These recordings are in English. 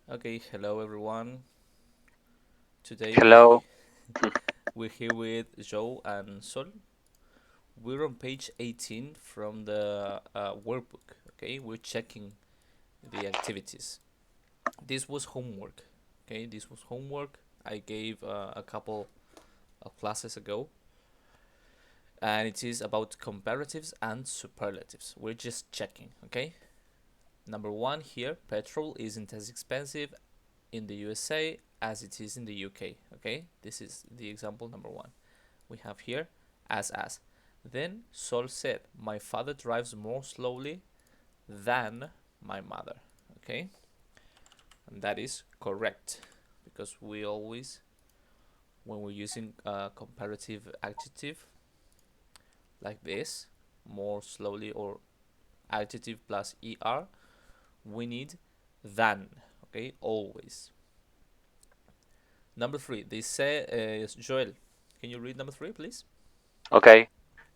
Okay, hello everyone. Today Hello. we're here with Joe and Sol. We're on page 18 from the workbook. Okay, we're checking the activities. This was homework. Okay, this was homework I gave a couple of classes ago, and it is about comparatives and superlatives. We're just checking. Okay, number one here: petrol isn't as expensive in the USA as it is in the UK. Okay, this is the example number one. We have here as. Then Sol said, "My father drives more slowly than my mother." Okay, and that is correct because we always, when we're using a comparative adjective like this, more slowly or adjective plus er, we need than. Okay, always. Number three, they say, Joel, can you read number three, please? Okay.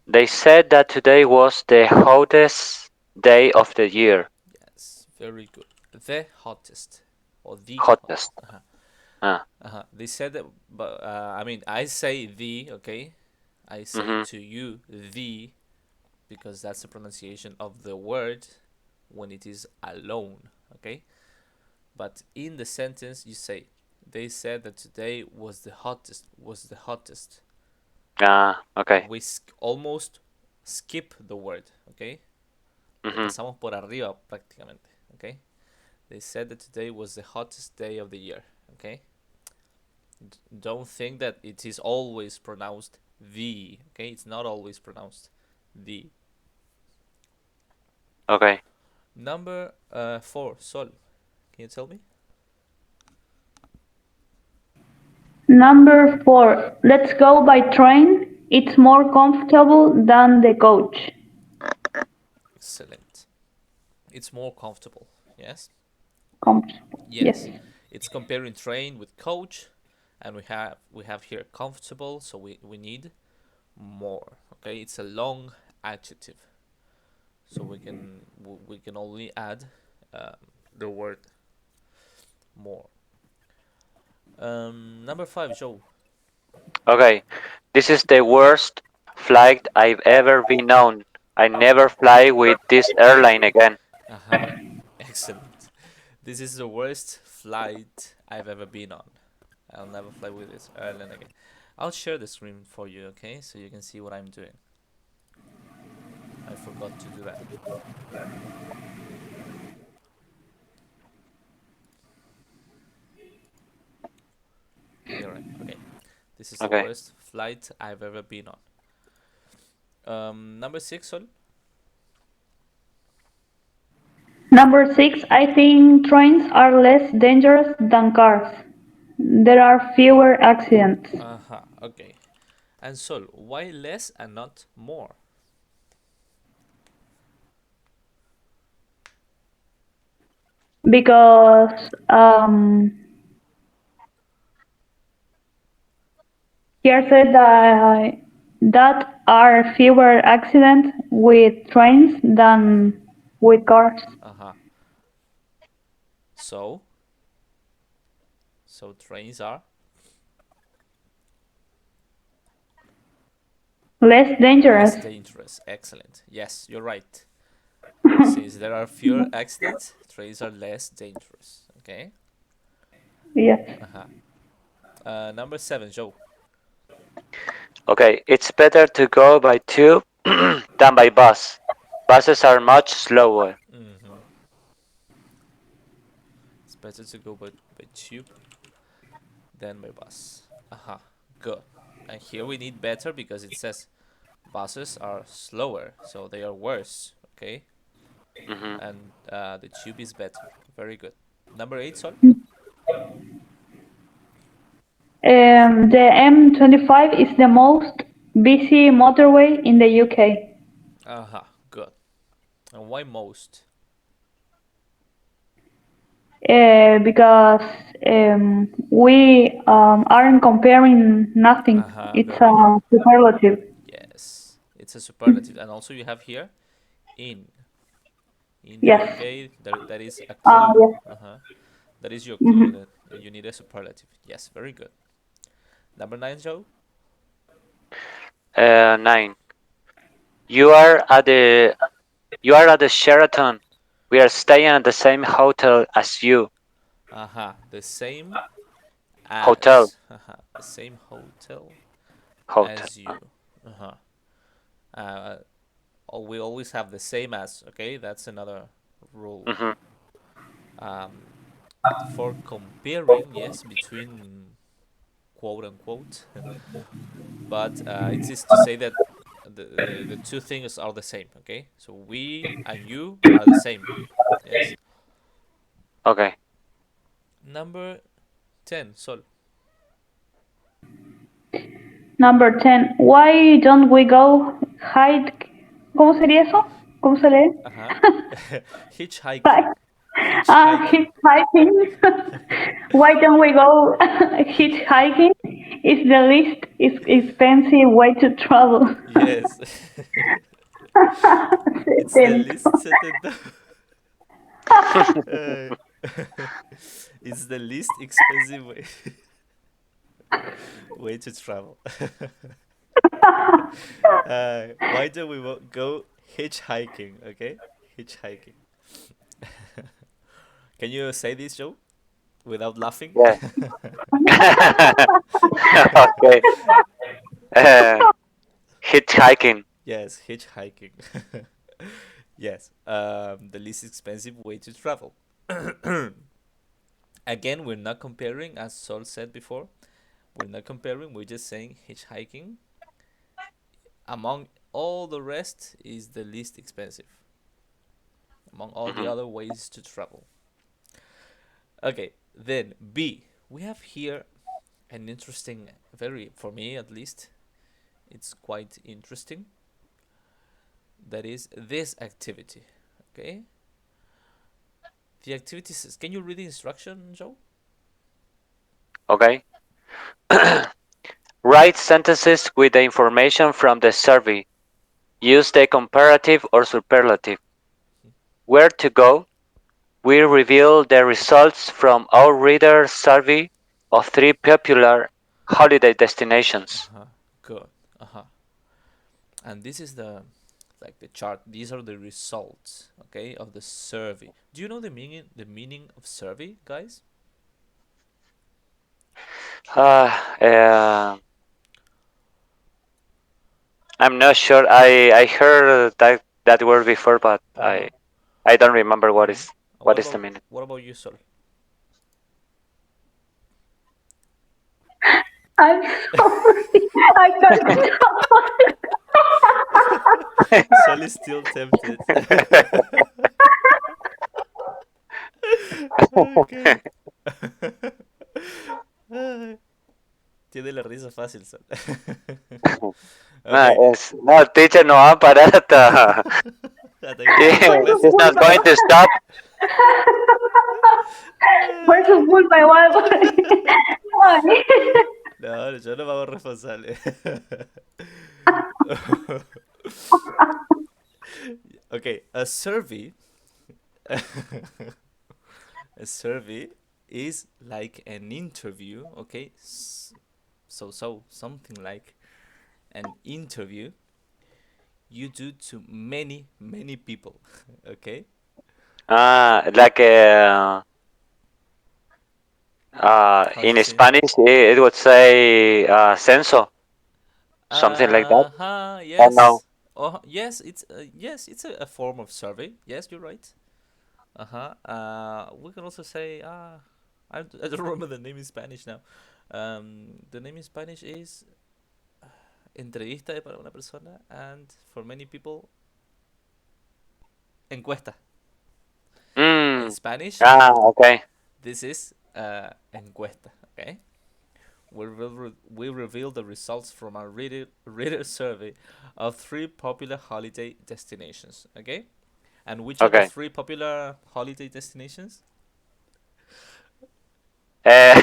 They said that today was the hottest day of the year. Yes, very good. The hottest or the hot. Hottest. Uh-huh. Ah. They said that, but I mean, I say the, okay? I say Mhm. to you the because that's the pronunciation of the word when it is alone, okay? But in the sentence, you say, they said that today was the hottest. Ah. Okay. We almost skip the word, okay? Le Mhm. pasamos por arriba prácticamente, okay? They said that today was the hottest day of the year, okay? Don't think that it is always pronounced the, okay? It's not always pronounced the. Okay. Number four, Sol. Can you tell me? Number 4. Let's go by train. It's more comfortable than the coach. Excellent. It's more comfortable. Yes. Comfortable. Yes. Yes. It's comparing train with coach, and we have here comfortable, so we need more. Okay. It's a long adjective, so we can only add um, the word more. Number five, Joe. Okay. This is the worst flight I've ever been on. I never fly with this airline again. Aha. Excellent. This is the worst flight I've ever been on. I'll never fly with this airline again. I'll share the screen for you, okay? So you can see what I'm doing. I forgot to do that. Here, right? Okay. This is the Okay. worst flight I've ever been on. Number six, Sol. Number 6. I think trains are less dangerous than cars. There are fewer accidents Okay. And Sol, why less and not more? because here said that are fewer accidents with trains than with cars. Uh huh. So, so trains are Less dangerous. less dangerous. Excellent. Yes, you're right. Since there are fewer accidents, trains are less dangerous. Okay. Yes. Uh huh. Number seven, Joe. Okay. It's better to go by tube than by bus. Buses are much slower. Mm-hmm. It's better to go by tube than by bus. Uh-huh. Good. And here we need better because it says buses are slower, so they are worse. Okay. Mhm. And the tube is better. Very good. Number eight, Sol. The M25 is the most busy motorway in the UK Uh-huh. Good. And why most? because we aren't comparing nothing. Uh-huh. It's Very good. a superlative. Yes. It's a superlative. And also you have here in. In the Yes. UK, that is a clue. Yes. Uh-huh. That is your clue. Mhm. That you need a superlative. Yes, very good. Number 9, Joe. 9. You are at the you are at the Sheraton. We are staying at the same hotel as you. Aha, the same Hotel. as. Aha, the same hotel Hotel. as you. Uh-huh. Uh, we always have the same as. Okay, that's another rule. Hmm. Um, for comparing, yes, between quote unquote, but it is to say that the two things are the same. Okay, so we and you are the same. Yes. Okay. Number 10, Sol. Number 10. Why don't we go hike? ¿Cómo sería eso? ¿Cómo se lee? Uh-huh. Hike. Hitchhiking. Hitchhiking. Hitchhiking. Why don't we go hitchhiking? It's the least expensive way to travel. Yes. It's the least settled. Uh, it's the least expensive way to travel. Why don't we go hitchhiking? Okay, hitchhiking. Can you say this, Joe, without laughing? Yeah. Okay. Uh, Hitchhiking. Yes, hitchhiking. Yes, the least expensive way to travel. Again, we're not comparing, as Sol said before. We're not comparing. We're just saying hitchhiking among all the rest is the least expensive among all the Hmm. other ways to travel. Okay, then B. We have here an interesting, very, for me at least, it's quite interesting. That is this activity. Okay, the activity says, can you read the instruction, Joe? Okay. Write sentences with the information from the survey. Use the comparative or superlative. Where to go? We reveal the results from our reader survey of 3 popular holiday destinations. Uh-huh. Good. Uh-huh. And this is the like the chart. These are the results, okay, of the survey. Do you know the meaning of survey, guys? Uh, uh, I'm not sure. I heard that word before, but Uh-huh. I don't remember what Uh-huh. is What the about meaning. what about you, Sol? I'm sorry. I can't stop. Sol is still tempted. Okay. Ay, tiene la risa fácil, Sol. No, Okay. no, teacher no va a parar hasta. Hasta que termine la Fue su She's clase. not culpa. going to stop. Fue su culpa igual. Ay. No, yo no me hago responsable. Okay, a survey. A survey is like an interview. Okay, so something like an interview you do to many people. Okay. Like How do you in say? Spanish, it would say censo, something like that. Uh-huh, Oh no. yes. Oh, yes, it's a form of survey. Yes, you're right. Uh-huh. We can also say I don't remember the name in Spanish now. The name in Spanish is entrevista para una persona, and for many people, encuesta. In Mm. Spanish, Okay. this is encuesta. Okay. We reveal the results from our reader survey of 3 popular holiday destinations. Okay. And which are the Okay. 3 popular holiday destinations? Uh,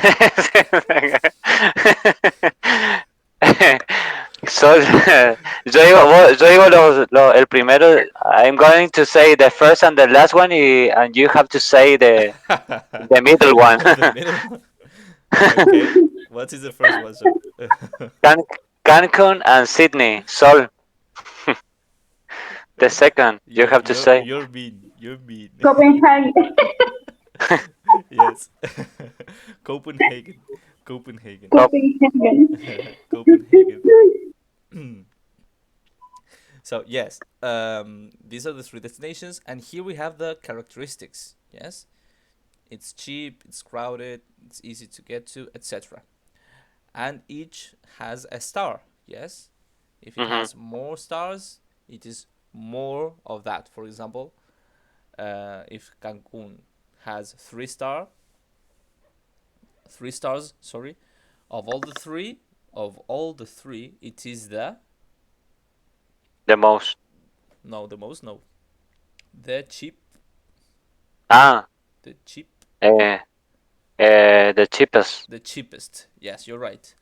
So, yo digo el primero. I'm going to say the first and the last one, and you have to say the middle one. The middle one. Okay. What is the first one, sir? Can, Cancun and Sydney. Sol. The second, you you're have to you're say. you're mean. You're mean. Copenhagen. Yes. Copenhagen. Copenhagen. Cop. Copenhagen. Copenhagen. So yes, these are the three destinations, and here we have the characteristics. Yes, it's cheap, it's crowded, it's easy to get to, etc. And each has a star. Yes, if it Hmm. has more stars, it is more of that. For example, if Cancun has three stars, sorry, of all the three, it is the The most. no, the most no, the cheap, Ah, the cheap, uh, the cheapest. the cheapest. Yes, you're right.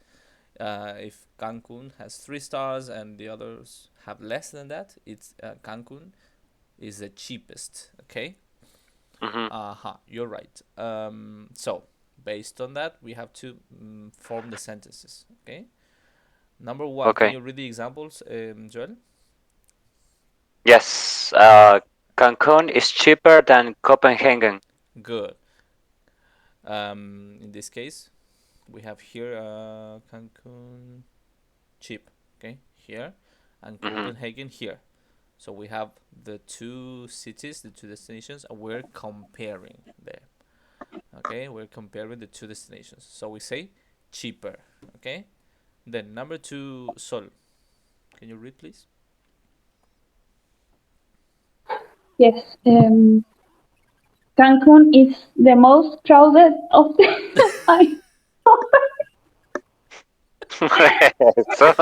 If Cancun has three stars and the others have less than that, it's Cancun is the cheapest. Okay. Hmm. You're right. So based on that, we have to form the sentences. Okay. Number one, can Okay. you read the examples, Joel? Yes. Cancun is cheaper than Copenhagen. Good. In this case, we have here Cancun cheap. Okay, here, and Hmm. Copenhagen here. So we have the two cities, the two destinations, and we're comparing there. Okay, we're comparing the two destinations. So we say cheaper. Okay. Then number two, Sol. Can you read, please? Yes. Cancun is the most crowded of the. I- So,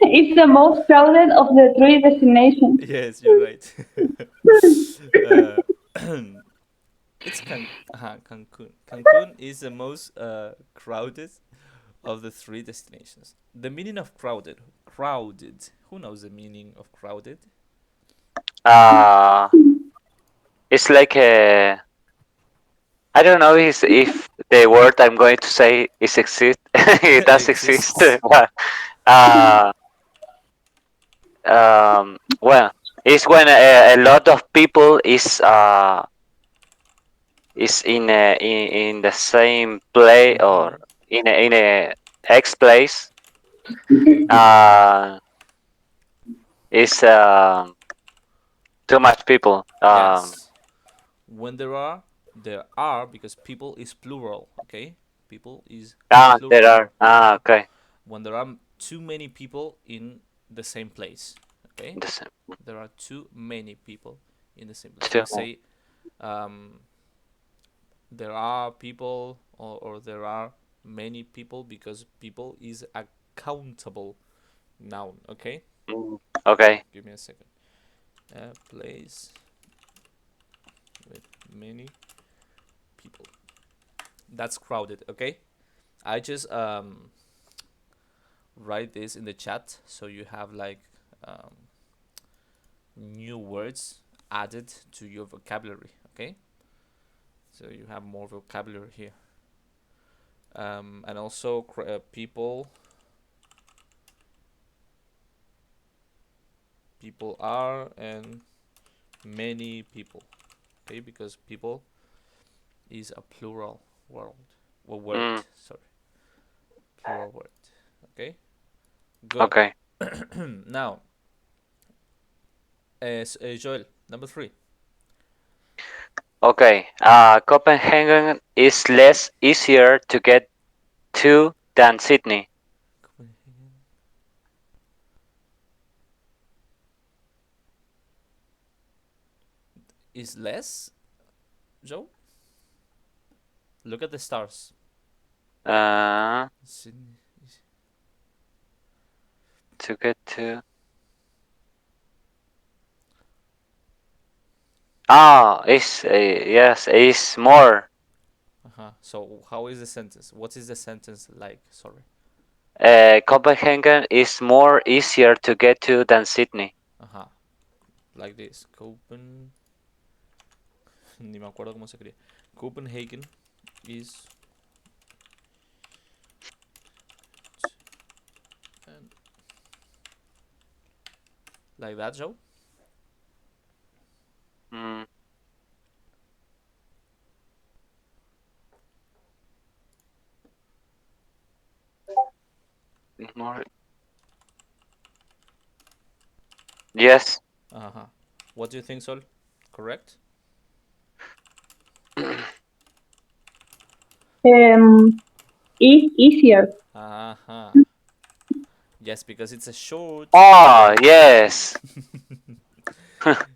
it's the most crowded of the three destinations. Yes, you're right. uh, it's Cancun. Cancun is the most crowded of the three destinations. The meaning of crowded. Crowded. Who knows the meaning of crowded? uh, it's like a. I don't know if the word I'm going to say is exist. It does exist. Exists. But, uh, well, it's when a lot of people is in the same play or Mm-hmm. in a X place. Uh, is too much people. Yes. When there are because people is plural. Okay, people is There plural. are. Okay. When there are too many people in the same place. Okay, The same. there are too many people in the same place. Too We say um, there are people or there are many people because people is a countable noun. Okay, Okay. give me a second. A place with many people. That's crowded. Okay, I just write this in the chat so you have like um, new words added to your vocabulary. Okay, so you have more vocabulary here. And also people are and many people. Okay, because people is a plural world or word. Mm, Sorry, plural word. Okay, good. okay. Now, Joel, number three. Okay. Copenhagen is less easier to get to than Sydney. Copenhagen is less. Joe, look at the stars. Uh, Sydney. to get to. It's yes. It's more. So how is the sentence? What is the sentence like? Sorry. Copenhagen is more easier to get to than Sydney. Like this. Ni me acuerdo cómo se escribe. Copenhagen is and like that, Joe. Mm, more. Yes. What do you think, Sol? Correct. Is easier. Yes, because it's a short. Oh, yes.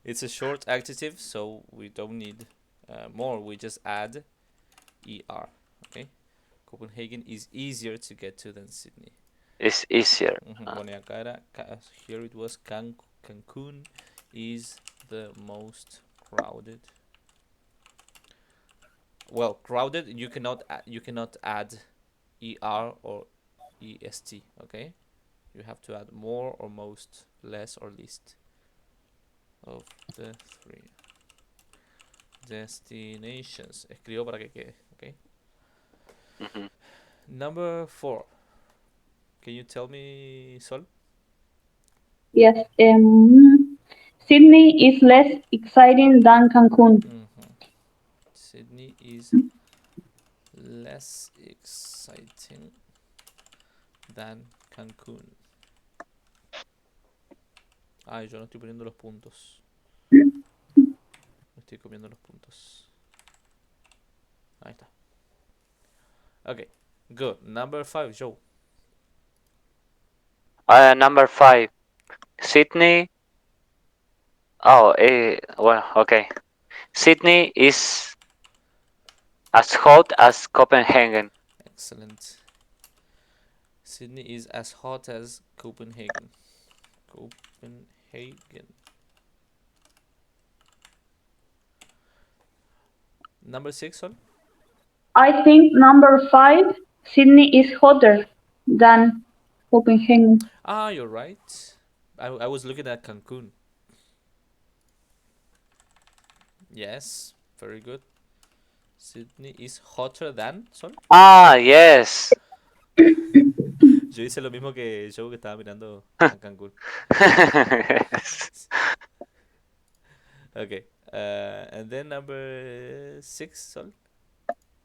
It's a short adjective, so we don't need more. We just add er. Okay. Copenhagen is easier to get to than Sydney. It's easier. Bueno, y acá era, here it was Cancun is the most crowded. Well, crowded you cannot add er or est. Okay, you have to add more or most, less or least of the three destinations. Escribo para que quede. Okay. Mhm. Number 4. Can you tell me, Sol? Yes. Sydney is less exciting than Cancun. Sydney is less exciting than Cancun. Ay, yo no estoy poniendo los puntos. Me estoy comiendo los puntos. Ahí está. Okay, good. Number 5, Joe. Number 5. Sydney. Oh, well, okay. Sydney is as hot as Copenhagen. Excellent. Sydney is as hot as Copenhagen. Copenhagen. Number 6, Sol. I think number 5, Sydney is hotter than Copenhagen. You're right. I was looking at Cancun. Yes, very good. Sydney is hotter than. Sol. Yes. Yo hice lo mismo que Joe que estaba mirando a Cancún. Okay. And then number 6, Sol.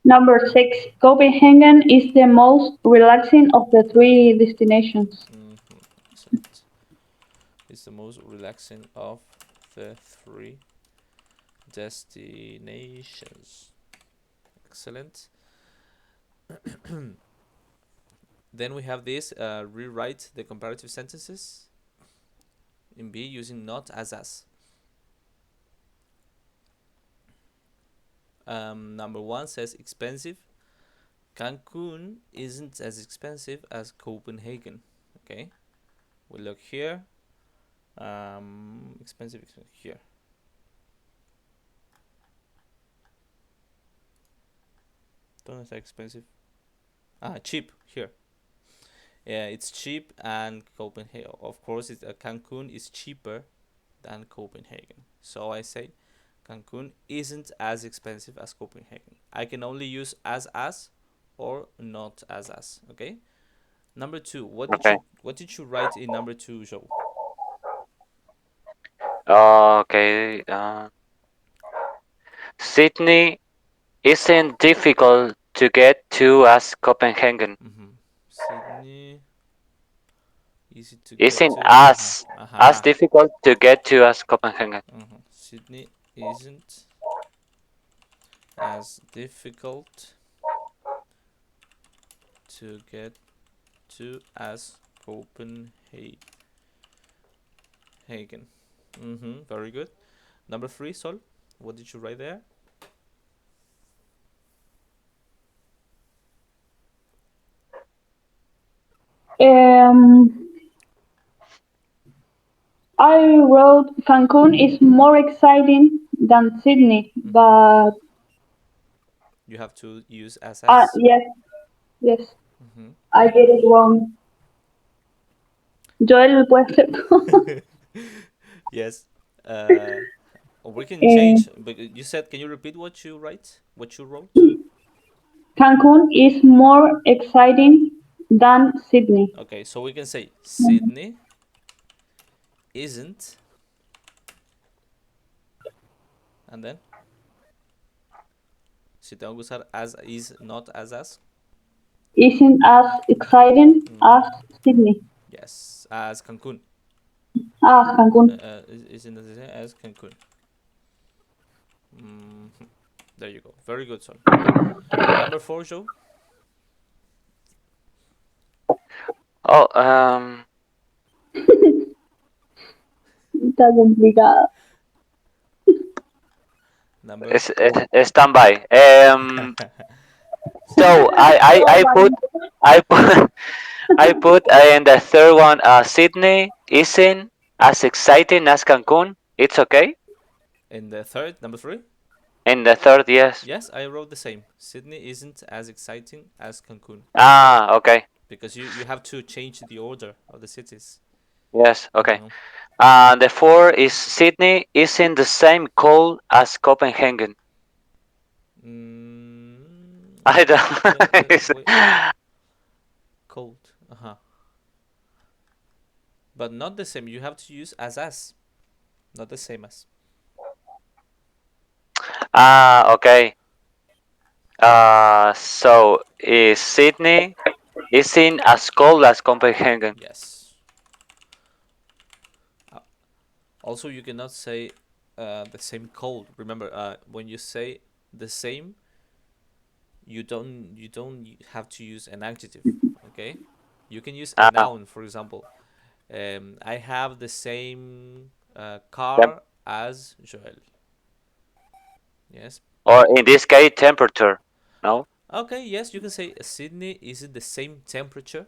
Number 6, Copenhagen is the most relaxing of the 3 destinations. Excellent. It's the most relaxing of the 3 destinations. Excellent. Then we have this rewrite the comparative sentences in B using not as. Number 1 says expensive. Cancun isn't as expensive as Copenhagen. Okay, we look here. Expensive here. Don't say expensive. Cheap here. Yeah, it's cheap, and Copenhagen, of course, Cancun is cheaper than Copenhagen. So I say Cancun isn't as expensive as Copenhagen. I can only use as or not as. Okay. Number 2. Okay. What did you write in number 2, Joe? Okay. Sydney isn't difficult to get to as Copenhagen. Sydney easy to get Isn't to. as difficult to get to as Copenhagen. Sydney isn't as difficult to get to as Copenhagen. Very good. Number 3, Sol. What did you write there? I wrote Cancun is more exciting than Sydney, but You have to use as. Yes, yes. Mm-hmm. I get it wrong. Joel puede ser tú. Yes. Or we can Eh, change. But you said, can you repeat what you write? What you wrote? Cancun is more exciting than Sydney. Okay, so we can say Sydney isn't, and then si tengo que usar as is not as. Isn't as exciting as Mm, Sydney. yes, as Cancun. As Cancun. Isn't as Cancun. Mm, there you go. Very good, son. Number 4, Joe. Oh, Está complicado. Number. stand by. So I put I put I put in the third one. Sydney isn't as exciting as Cancun. It's okay. In the third, number 3. In the third, yes. Yes, I wrote the same. Sydney isn't as exciting as Cancun Okay. because you have to change the order of the cities. Yes. Okay. Uh-huh. The four is Sydney isn't the same cold as Copenhagen. I Wait, don't. wait, wait. Cold. Uh-huh. But not the same. You have to use as. Not the same as. Okay. So is Sydney isn't as cold as Copenhagen. Yes. Uh, Also, you cannot say the same cold. Remember, when you say the same, you don't have to use an adjective. Okay, you can use a Ah, noun. For example, I have the same temp- car as Joel. Yes. or in this case, temperature. No. Okay. Yes, you can say Sydney is it the same temperature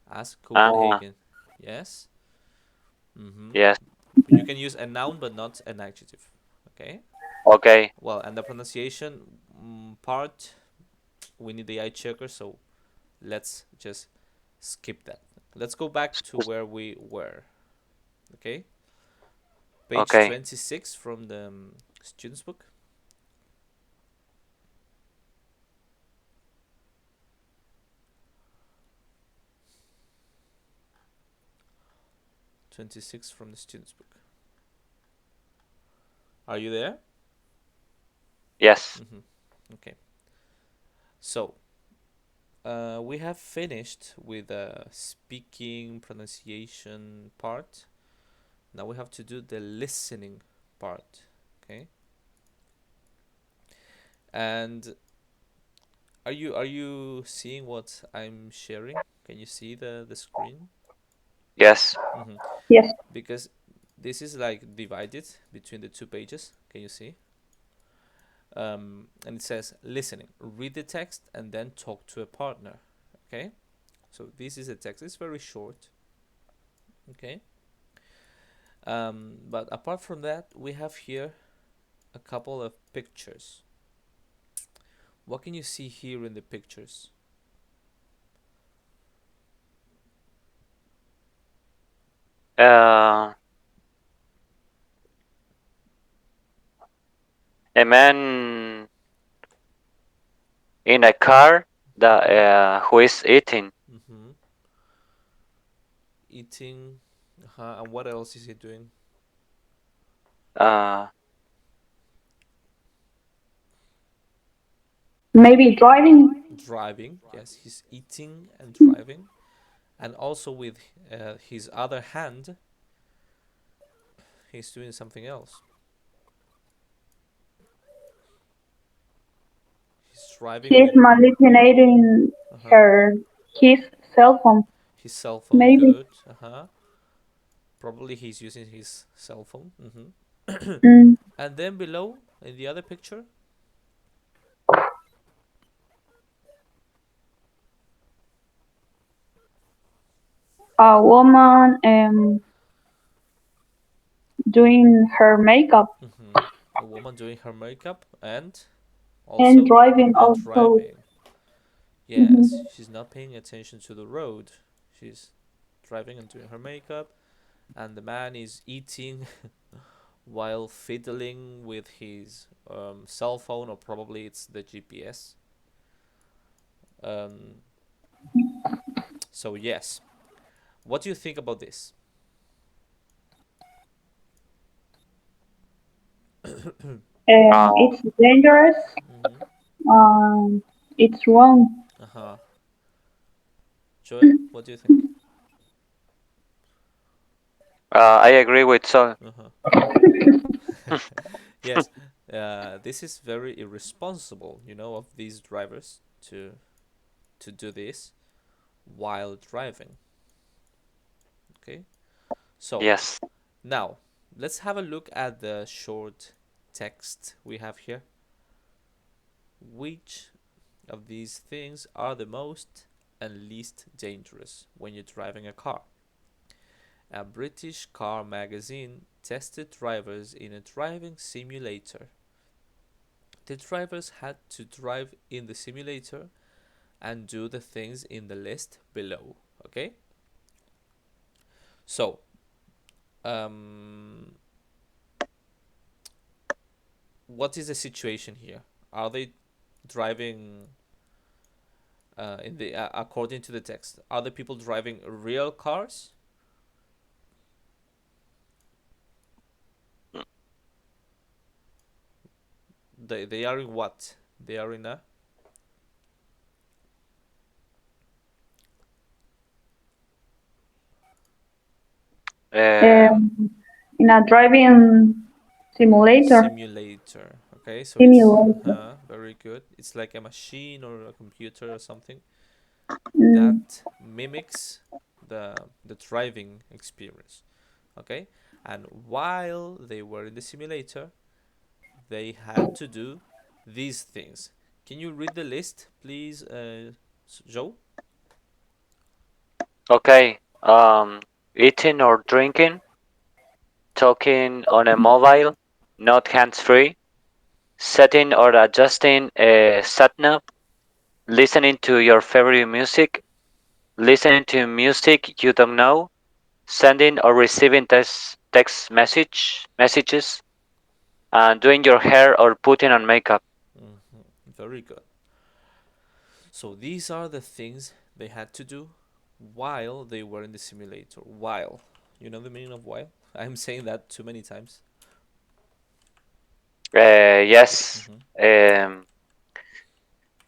as Ah, Copenhagen. Yes. Mm-hmm. yes. You can use a noun but not an adjective. Okay. Okay. Well, and the pronunciation part, we need the eye checker, so let's just skip that. Let's go back to where we were. Okay. Page Okay. 26 from the student's book. 26 from the student's book. Are you there? Yes. Mm-hmm. Okay. So, we have finished with the speaking pronunciation part. Now we have to do the listening part. Okay. And are you seeing what I'm sharing? Can you see the screen? Yes. Mm-hmm. Yes. Because this is like divided between the two pages. Can you see? And it says listening. Read the text and then talk to a partner. Okay. So this is the text. It's very short. Okay. But apart from that, we have here a couple of pictures. What can you see here in the pictures? Uh, a man in a car that Mm-hmm. who is eating. Mm-hmm. Eating. And what else is he doing? Uh, Maybe driving. Driving. Yes, he's eating and driving. And also with his other hand, he's doing something else. He's driving She's with manipulating uh-huh, her his cell phone. his cell phone. Maybe. Good. Uh-huh. Probably he's using his cell phone. Mm-hmm. Mm. And then below, in the other picture, A woman doing her makeup. a woman doing her makeup and And also, driving and also. driving. Yes, Mhm. she's not paying attention to the road. She's driving and doing her makeup, and the man is eating while fiddling with his cell phone, or probably it's the GPS. Um, so, yes. What do you think about this? Uh, It's dangerous. Mm-hmm. Um, it's wrong. Uh huh. Joel, what do you think? I agree with Sol. Uh huh. Yes, this is very irresponsible, of these drivers to do this while driving. Okay, so Yes. now let's have a look at the short text we have here. Which of these things are the most and least dangerous when you're driving a car? A British car magazine tested drivers in a driving simulator. The drivers had to drive in the simulator and do the things in the list below. Okay, so um, what is the situation here? Are they driving in the according to the text? Are the people driving real cars? They are in what? They are in a Uh, Um, in a driving simulator. simulator. Okay, so it's Simulator. very good. It's like a machine or a computer or something Mm. that mimics the driving experience. Okay, and while they were in the simulator, they had to do these things. Can you read the list, please, Joe? okay. Eating or drinking, talking on a mobile, not hands-free, setting or adjusting a Sat Nav, listening to your favorite music, listening to music you don't know, sending or receiving text messages, and doing your hair or putting on makeup. Very good. So these are the things they had to do while they were in the simulator. While. You know the meaning of while? I'm saying that too many times. Yes. Hmm. Um,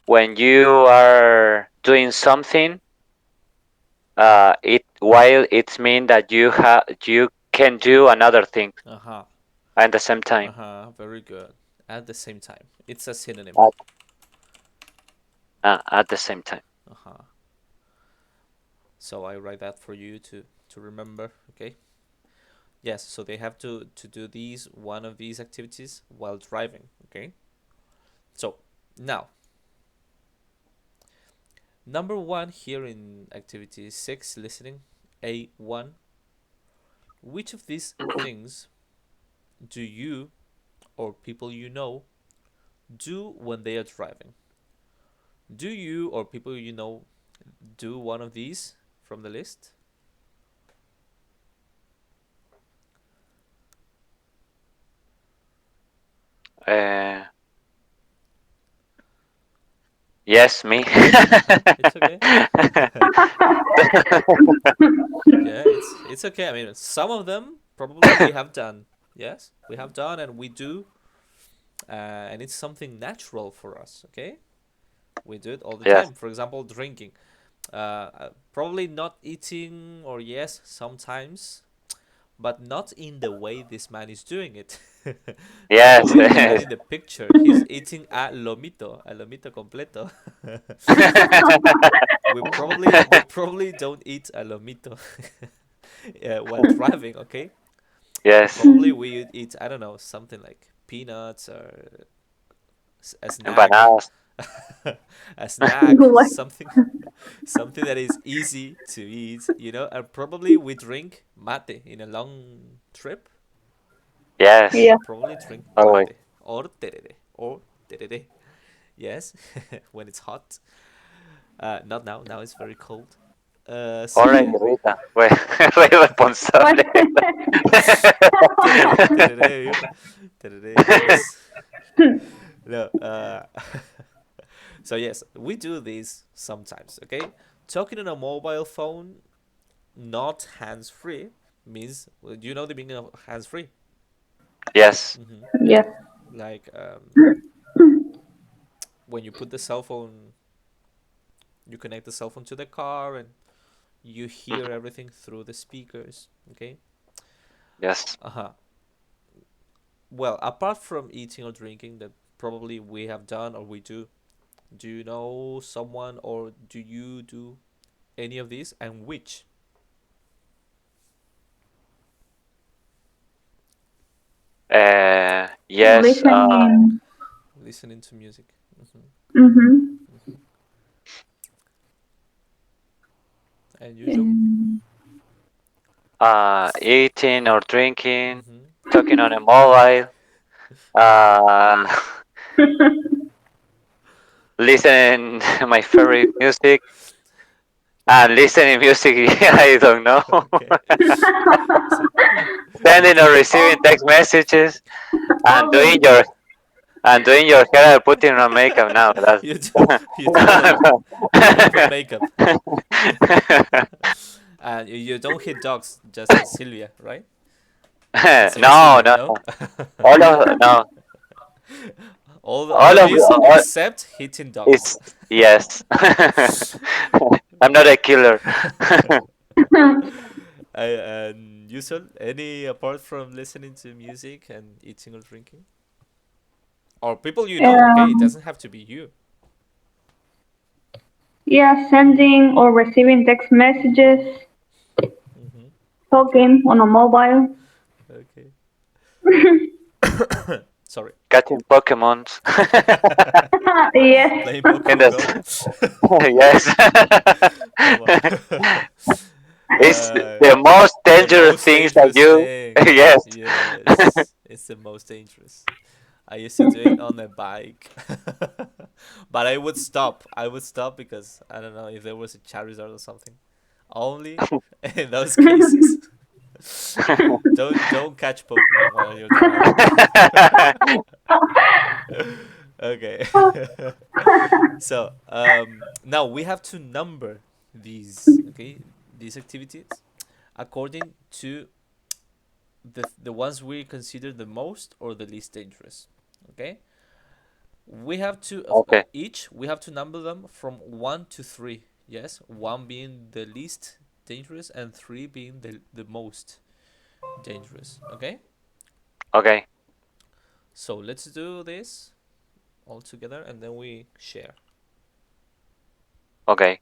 when you are doing something, it while it means that you can do another thing Uh-huh. at the same time. Uh-huh. Very good. At the same time. It's a synonym. At, at the same time. Uh-huh. So I write that for you to remember, okay? Yes, so they have to do these one of these activities while driving, okay? So, now, number 1 here in activity 6 listening, A1. Which of these things do you or people you know do when they are driving? Do you or people you know do one of these from the list? Uh, yes, me. It's okay. Yeah, it's okay. I mean, some of them probably we have done. Yes, we have done and we do, and it's something natural for us. Okay, we do it all the Yes, time. For example, drinking. Probably not eating, or yes, sometimes, but not in the way this man is doing it. Not the yes, way the man in the picture. He's eating a lomito completo. We probably don't eat a lomito while driving. Okay, yes. probably Mm. we eat, I don't know, something like peanuts or a snack, Empanadas. a snack, something that is easy to eat. And probably we drink mate in a long trip. Yes, Yeah. We probably drink always. mate or terere or terere. Yes, when it's hot. Not now. Now it's very cold. So Ora y yeah. Rita. Fue responsable. What? Tereré, tereré, tereré, yes. No. So yes, we do this sometimes. Okay, talking on a mobile phone, not hands free, means well, you know the meaning of hands free. Yes. Mm-hmm. Yes. Like when you put the cell phone, you connect the cell phone to the car and you hear Mhm. everything through the speakers. Okay. Yes. Uh huh. Well, apart from eating or drinking, that probably we have done or we do. Do you know someone or do you do any of these and which? Yes. Listening. Listening to music. Mm-hmm. Mm-hmm. Mm-hmm. And you, Joe? Um, Eating or drinking, Mm-hmm. talking on a mobile, uh, listening my favorite music, and listening music. I don't know. Okay. So you Sending do or the receiving oh, text messages and oh, doing your hair and putting on makeup now. That's you do all of them. You don't put makeup. And you don't hit dogs just as Sylvia, right? The same as no, Sylvia, no, no? all of no, All of this all except hitting dogs. is yes. I'm not a killer. And usual any apart from listening to music and eating or drinking? Or people you know, okay? It um, doesn't have to be you. yeah, sending or receiving text messages, Mm-hmm. talking on a mobile. Okay. Sorry. Catching Pokemons. Yes. Playing In Pokemon the Go. yes. Come on. It's the most The dangerous most things that dangerous you thing. yes. Yes, it's the most dangerous. I used to do it on a bike, but I would stop. I would stop because I don't know if there was a Charizard or something. Only in those cases. Don't catch Pokemon while you're driving. Okay. So now we have to number these. Okay, these activities according to the ones we consider the most or the least dangerous. Okay, we have to Okay. each we have to number them from 1 to 3. Yes, 1 being the least dangerous and 3 being the most dangerous. Okay, Okay. so let's do this all together and then we share. Okay.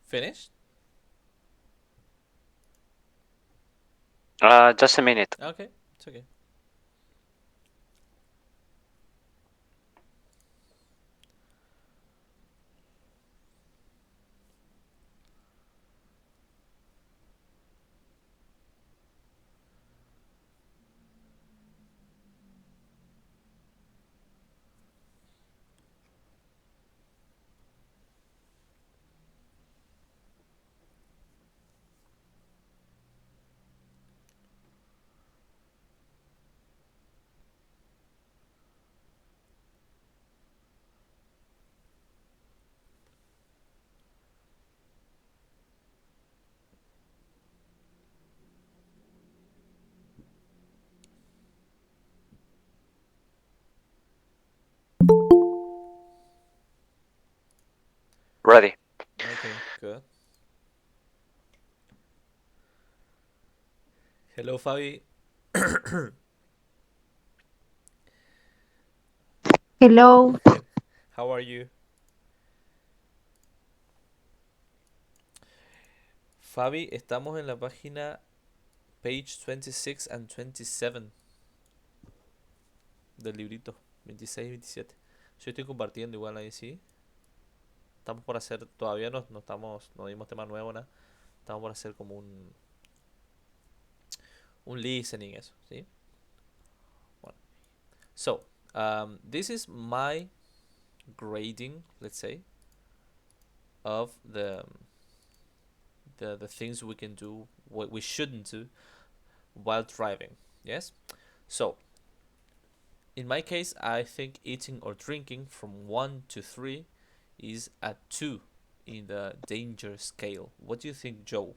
Finished? Just a minute. Okay, it's okay. Ready. Okay, good. Hello, Fabi. Hello. How are you? Fabi, estamos en la página page 26 and 27 del librito. 26 y 27. Yo estoy compartiendo igual ahí, sí. Estamos por hacer, todavía no estamos, no dimos tema nuevo, nada. Estamos por hacer como un listening, eso, ¿sí? Bueno. So, this is my grading, let's say, of the things we can do, what we shouldn't do while driving. Yes. So, in my case, I think eating or drinking from 1 to 3 is a 2 in the danger scale. What do you think, Joe?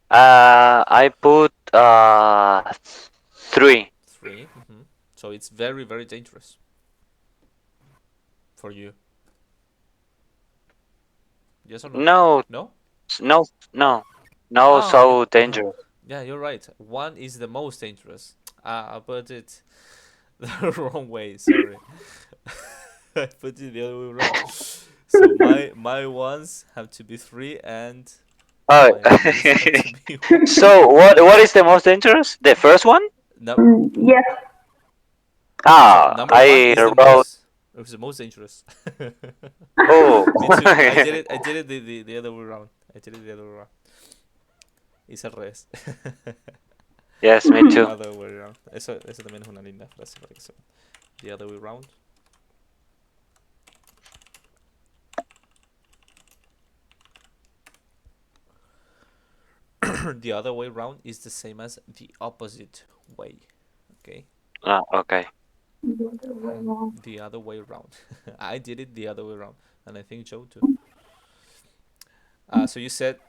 I put 3. 3. So it's very, very dangerous for you. Yes or no? No, No? no, no, no, Ah, you. so dangerous. Yeah, you're right. 1 is the most dangerous. I put it the wrong way. Sorry, I put it the other way around. So my ones have to be 3, and Oh, my twos have to be 1. so what is the most dangerous? The first one? No, Yes. so Ah, number 1 I is the wrote. most. It's the most dangerous. Oh, Me too. I did it the other way around. I did it the other way around. It's al revés. yes, me The too. other way around. Eso también es una linda frase para que sepan. The other way around. The other way around is the same as the opposite way. Okay? Ah, okay. The other way around. I did it the other way around, and I think Joe too. So you said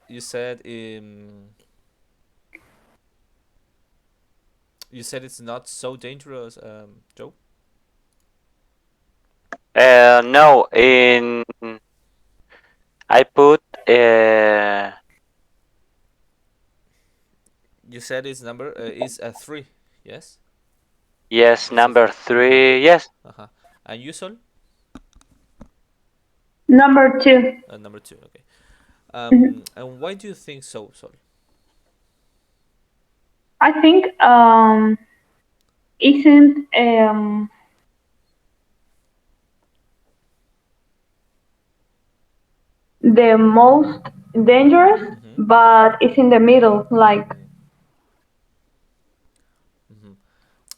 it's not so dangerous, Joe. No, I put You said its number is a 3. Yes, yes, it's a number 3. 3. Yes. And you, Sol? Number 2. Number 2. Okay. Mhm. And why do you think so, Sol? I think isn't the most dangerous, Mm-hmm. but it's in the middle. Like, Mm-hmm. Mm-hmm.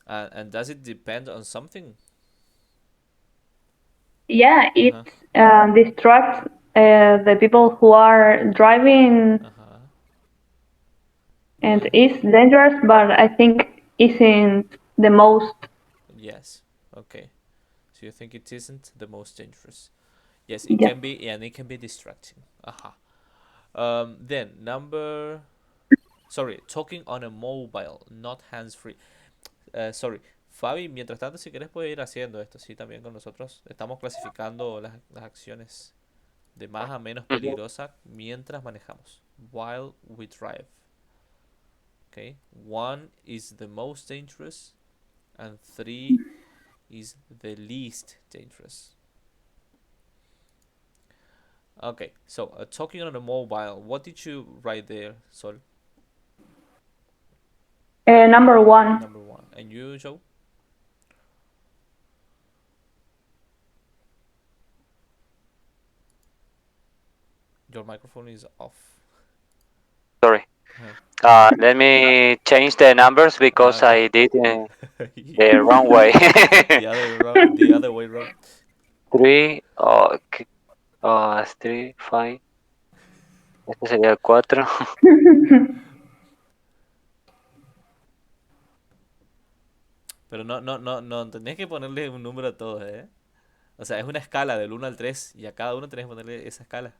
And does it depend on something? yeah, Uh it huh. distracts the people who are driving Uh huh. and Yeah. is dangerous, but I think isn't the most. Yes. Okay. So you think it isn't the most dangerous? Yes, it Yes. can be, and it can be distracting. Aha. Then number. Sorry, talking on a mobile, not hands free. Sorry. Fabi, mientras tanto, si quieres puedes ir haciendo esto, sí, también con nosotros. Estamos clasificando las acciones de más a menos Mhm. peligrosa mientras manejamos. While we drive. Okay. 1 is the most dangerous, and 3 is the least dangerous. Okay, so talking on a mobile, what did you write there, Sol? Number 1. Number 1. And you, Joe? Your microphone is off. Sorry. Uh, Let me change the numbers because okay. I did the wrong way. The other way around. The other way around. 3, 3, 5. Este sería el 4. Pero no, tenés que ponerle un número a todos, ¿eh? O sea, es una escala del 1 al 3 y a cada uno tenés que ponerle esa escala.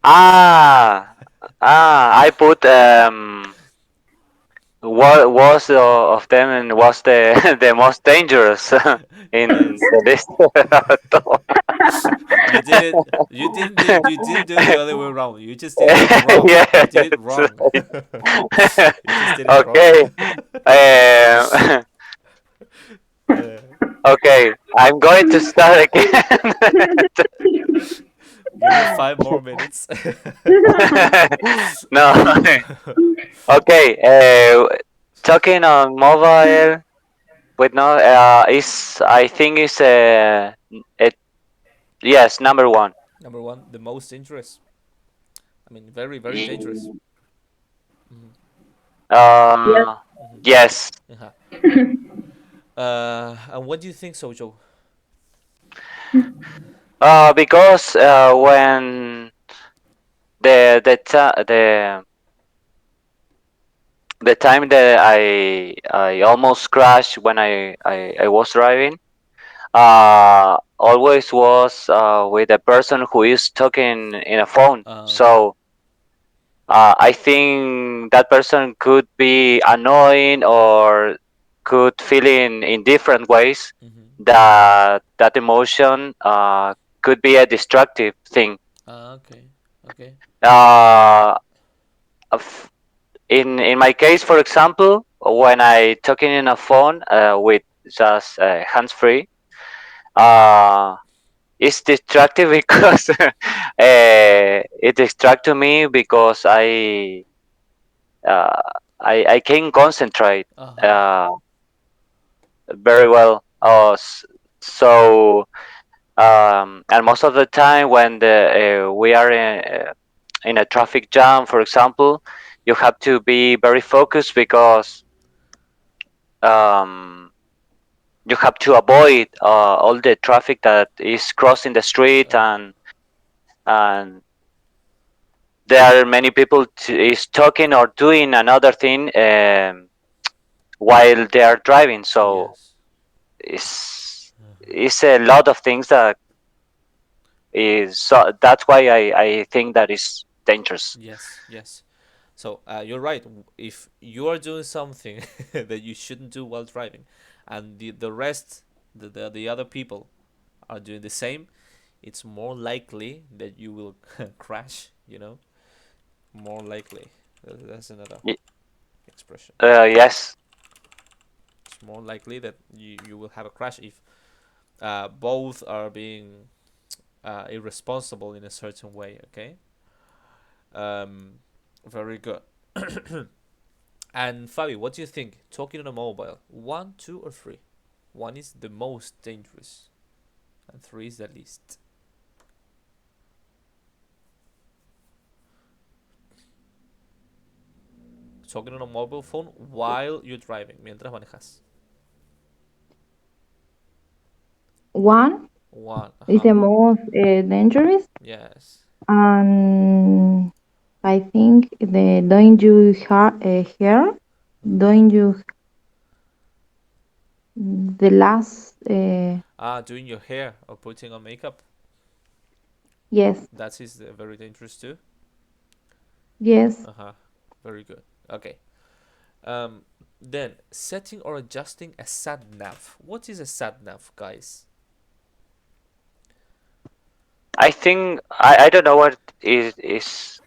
Ah, I put what was of them and was the the most dangerous in Yes. the list? You did it. You didn't do it the other way around. You just did it wrong. You Yes. did it wrong. You just did it wrong. Okay. Um, uh, okay. I'm going to start again. Give me 5 more minutes. No. Okay. Talking on mobile with no is I think is it yes number one. Number one, the most dangerous. I mean, very, very dangerous. Ye- Hmm. Yes. Uh, yes. Uh-huh. And what do you think so, Joe? Because when the time that I almost crashed when I was driving, always was with a person who is talking in a phone. Okay. So I think that person could be annoying or could feel in different ways Mm-hmm. that that emotion could be a destructive thing. Okay. Okay. Uh, of- in my case, for example, when I talking in a phone with just hands free, uh, it's destructive because it distract to me because uh, I can concentrate Uh huh. uh, very well. Mm-hmm. So and most of the time when we are in a traffic jam, for example, you have to be very focused because um, you have to avoid all the traffic that is crossing the street, Uh huh. and there are many people is talking or doing another thing while they are driving. So Yes. it's a lot of things that is so that's why I think that is dangerous. Yes. Yes. So you're right. If you are doing something that you shouldn't do while driving, and the rest, the other people are doing the same, it's more likely that you will crash. You know, more likely. That's another Y- expression. yes. It's more likely that you will have a crash if both are being irresponsible in a certain way. Okay. Um, very good. And Fabi, what do you think? Talking on a mobile, one, two, or three? One is the most dangerous, and three is the least. Talking on a mobile phone while you're driving, mientras manejas. One One. is Uh-huh. the most dangerous, Yes. and I think the don't you hair, don't you the last Doing your hair or putting on makeup. yes, That is very dangerous too. yes. Uh-huh. Very good. Okay. Um, then setting or adjusting a sat nav. What is a sat nav, guys? I think I don't know what is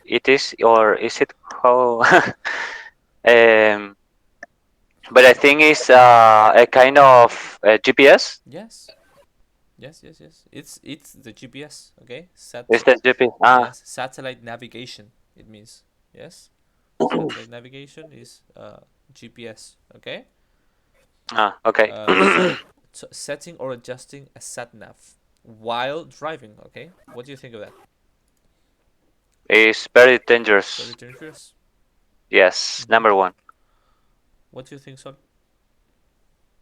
it is or is it how um but I think it's a kind of GPS. Yes. Yes, yes, yes. It's the GPS. Okay. Is that GPS? Yes, satellite navigation. It means yes. Satellite navigation is GPS. Okay. Okay. So setting or adjusting a sat nav while driving. Okay. What do you think of that? It's very Very dangerous. dangerous. Yes, Mm-hmm. number one. What do you think, Sol?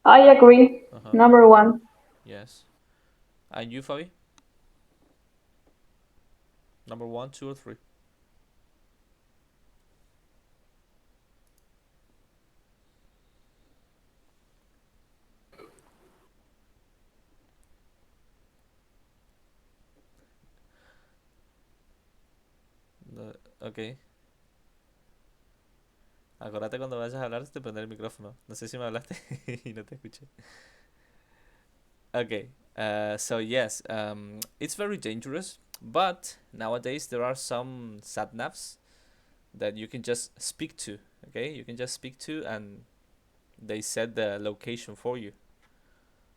I agree. Uh huh. Number one. Yes. And you, Fabi? Number one, two, or three? Okay. Acordate cuando vayas a hablar de prender el micrófono. No sé si me hablaste y no te escuché. Okay, so yes, it's very dangerous, but nowadays there are some sat navs that you can just speak to. Okay, you can just speak to, and they set the location for you.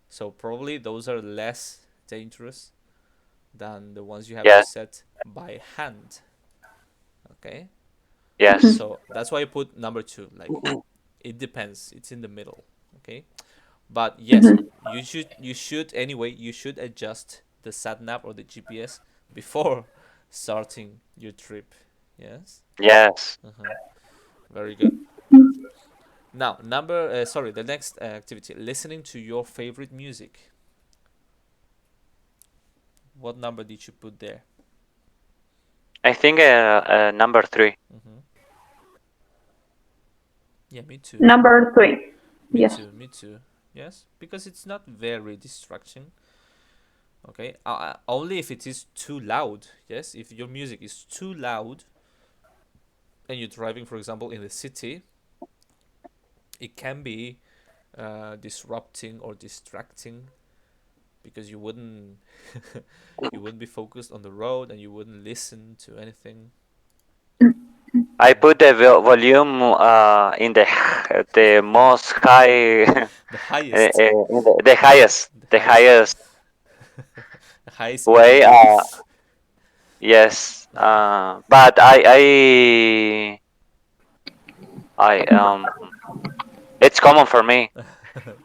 So probably those are less dangerous than the ones you have to Yes, set by hand. Okay, yes, so that's why I put number two. Like, it depends. It's in the middle. Okay, but yes, you should anyway. You should adjust the sat nav or the GPS before starting your trip. Yes. yes. Uh-huh. Very good. Now, the next activity, listening to your favorite music. What number did you put there? I think number three. Mm-hmm. Yeah, me too. Number three. Me Yes. too. Me too. Yes, because it's not very distraction. Okay, only if it is too loud. Yes, if your music is too loud and you're driving, for example, in the city, it can be disrupting or distracting because you wouldn't you wouldn't be focused on the road and you wouldn't listen to anything. I Yeah, put the volume in the most high, the highest, the the highest, highest the highest in the way. waves. Yes, Uh-huh. but I it's common for me.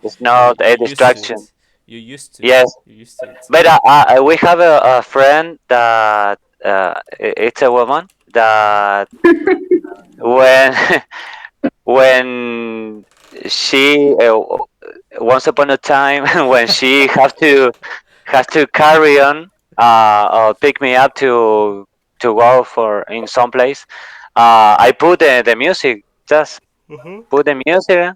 It's you not you a used to distraction. it. You used to. Yes, You used to it. but we have a friend that it's a woman that when when she once upon a time when she have to carry on or pick me up to go for in some place, I put the music, just Uh-huh. put the music,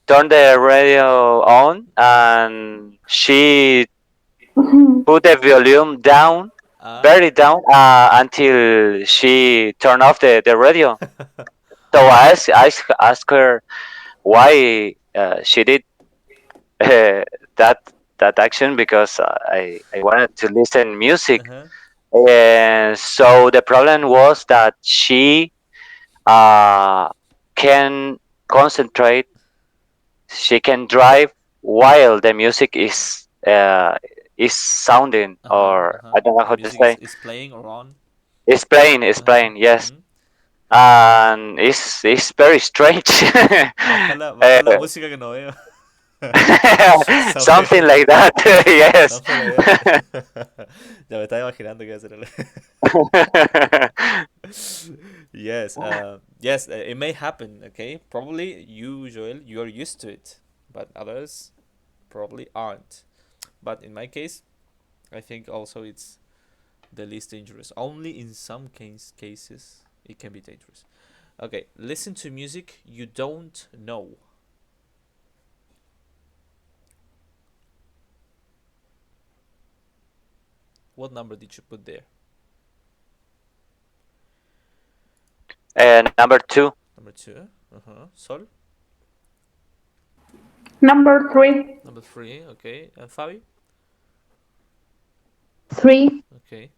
turn the radio on, and she put the volume down, Ah. very down, until she turned off the radio. So ask her why she did uh, that that action, because I wanted to listen music. Uh-huh. And so the problem was that she uh, can concentrate, she can drive while the music is sounding, Uh-huh. or Uh-huh. I don't know The how to music is, say. is playing or on. It's Uh-huh. playing, yes, Mm-hmm. and it's very strange. Baja la uh, música que no veo. Something, something like that. Yes. something like that. Ya me estaba imaginando que iba a ser yes, yes, it may happen. Okay, probably you, Joel, you are used to it, but others probably aren't. But in my case, I think also it's the least dangerous. Only in some cases it can be dangerous. Okay, listen to music you don't know. What number did you put there? Number two. Number two. Uh huh. Sol. Number three. Number three. Okay. And Fabi. Three. Okay.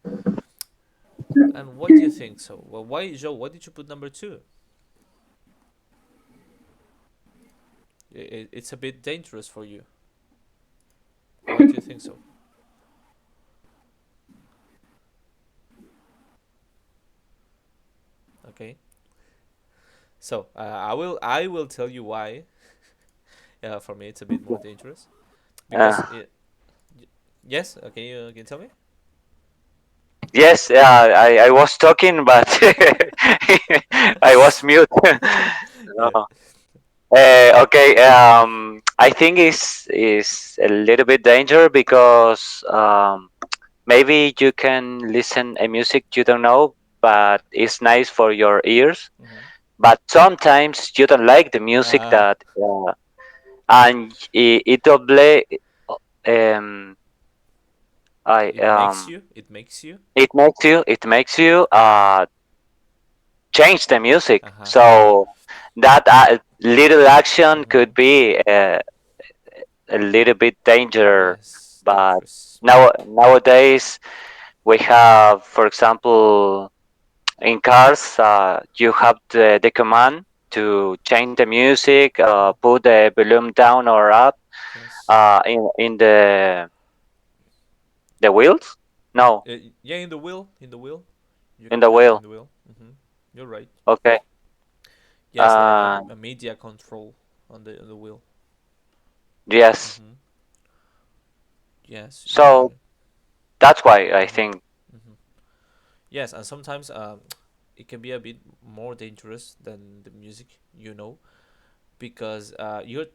And why do you think so? Well, why, Joe? Why did you put number two? It's a bit dangerous for you. Why do you think so? Okay. So I will tell you why. For me, it's a bit more dangerous because Uh, it. Yes. Okay. You can tell me. yes, I was talking, but I was mute. Yeah. No. Okay. I think is a little bit danger because maybe you can listen a music you don't know, but it's nice for your ears. Mm-hmm. But sometimes you don't like the music Uh, that, and it double um I it makes you. It makes you. it makes you change the music. Uh huh. So that little action could be a little bit danger. Yes, But dangerous. nowadays we have, for example, in cars, you have the command to change the music, put the volume down or up Yes. in the wheels. No, Yeah, in the wheel, in the wheel, you in can the do it in wheel. the wheel. You're right. Okay. Yes, like Uh, a media control on the wheel. yes. hmm Yes, you're So right. that's why I hmm think. hmm Yes, and sometimes it can be a bit more dangerous than the music, because you're